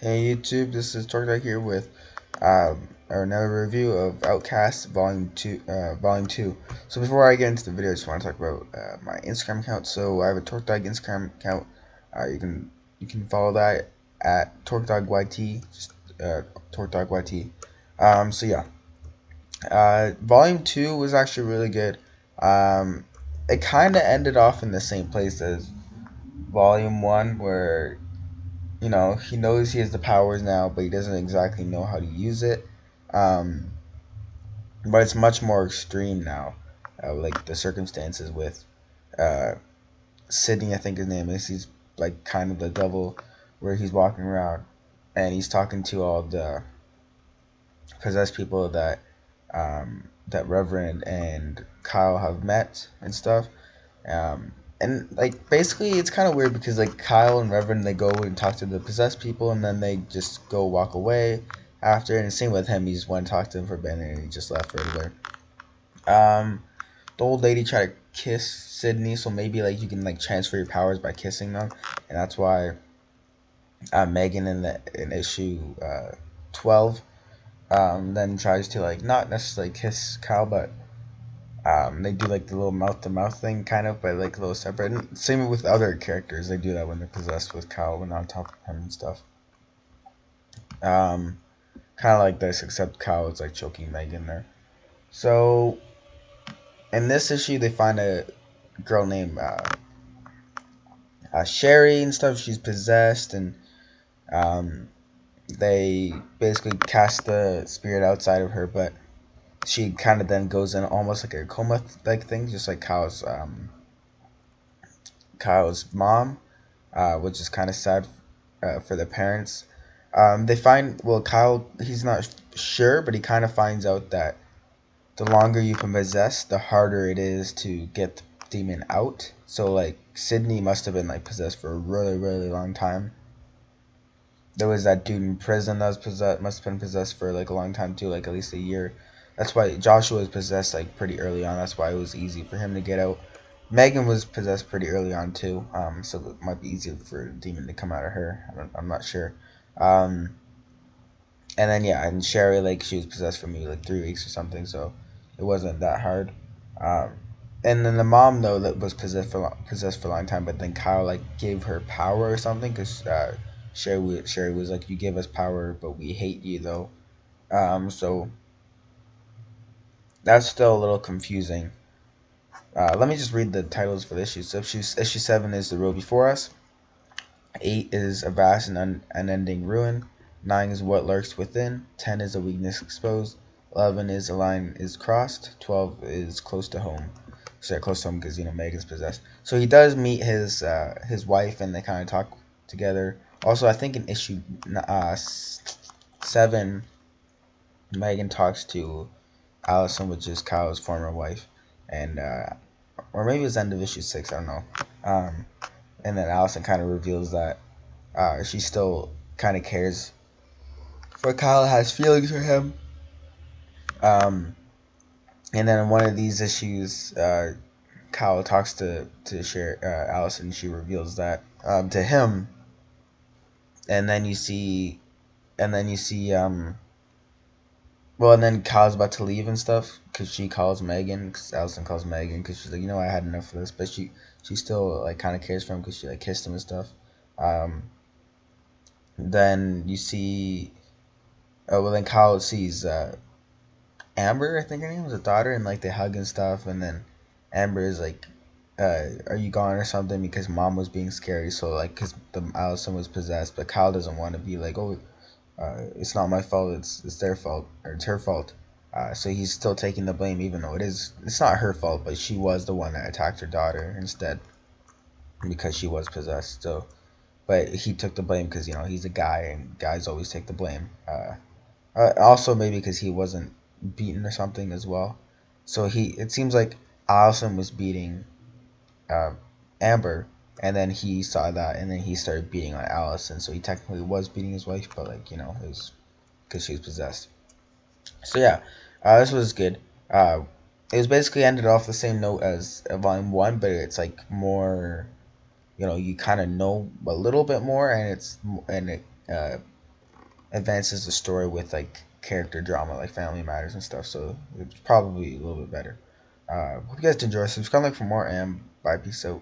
Hey YouTube, this is TorqueDawg here with another review of Outcast Volume 2. So before I get into the video, I just want to talk about my Instagram account. So I have a TorqueDawg Instagram account. You can follow that at TorqueDawgYT, just TorqueDawgYT. So yeah, Volume 2 was actually really good. It kind of ended off in the same place as Volume 1, where he knows he has the powers now, but he doesn't exactly know how to use it. Um, but it's much more extreme now, like the circumstances with uh, Sydney, I think his name is. He's like kind of the devil, where he's walking around and he's talking to all the possessed people that Reverend and Kyle have met and stuff. And like basically it's kind of weird because like Kyle and Reverend, they go and talk to the possessed people and then they just go walk away after. And the same with him, he just went and talked to them for a bit and he just left right away. The old lady tried to kiss Sydney, so maybe like you can like transfer your powers by kissing them, and that's why Megan in issue 12 then tries to like not necessarily kiss Kyle, but they do like the little mouth to mouth thing, kind of, but like a little separate. And same with other characters, they do that when they're possessed with Kyle when on top of him and stuff. Um, Kind of like this, except Kyle is like choking Megan there. So in this issue, they find a girl named Sherry and stuff. She's possessed, and um, they basically cast the spirit outside of her, but she kind of then goes in almost like a coma like thing, just like Kyle's mom, which is kind of sad for the parents. They find, well, Kyle, he's not sure, but he kind of finds out that the longer you've been possessed, the harder it is to get the demon out. So like Sydney must have been like possessed for a really, really long time. There was that dude in prison that was possessed, must have been possessed for like a long time too, like at least a year. That's why Joshua was possessed like pretty early on. That's why it was easy for him to get out. Megan was possessed pretty early on too, so it might be easier for a demon to come out of her. I'm not sure. Um, and then yeah, and Sherry, like she was possessed for maybe like 3 weeks or something, so it wasn't that hard. Um, and then the mom though that was possessed for a long time, but then Kyle like gave her power or something because Sherry was like, you give us power, but we hate you though. So that's still a little confusing. Let me just read the titles for the issues. So issue 7 is The Road Before Us. 8 is A Vast and Unending Ruin. 9 is What Lurks Within. 10 is A Weakness Exposed. 11 is A Line is Crossed. 12 is Close to Home. So close to home because Megan's possessed. So he does meet his wife and they kind of talk together. Also, I think in issue 7, Megan talks to Allison, which is Kyle's former wife, and or maybe it was end of issue 6. I don't know. And then Allison kind of reveals that she still kind of cares for Kyle, has feelings for him. And then in one of these issues, Kyle talks to Allison. She reveals that to him, and then you see, well, and then Kyle's about to leave and stuff because she calls Megan, because Allison calls Megan because she's like, I had enough of this, but she still like kind of cares for him because she like kissed him and stuff. Then you see, oh well, then Kyle sees Amber, I think her name was, a daughter, and like they hug and stuff, and then Amber is like, "Are you gone or something?" Because mom was being scary, so like, because the Allison was possessed, but Kyle doesn't want to be like, "Oh, it's not my fault, it's their fault, or it's her fault." So he's still taking the blame, even though it's not her fault, but she was the one that attacked her daughter instead because she was possessed. So, but he took the blame because he's a guy and guys always take the blame. Also maybe because he wasn't beaten or something as well. So it seems like Allison was beating uh, Amber, and then he saw that, and then he started beating on Allison. So he technically was beating his wife, but like it was because she was possessed. So yeah, this was good. It was basically ended off the same note as Volume 1, but it's like more, you kind of know a little bit more, and it advances the story with like character drama, like family matters and stuff. So it's probably a little bit better. Hope you guys enjoy. Subscribe, like for more, and bye. Peace out.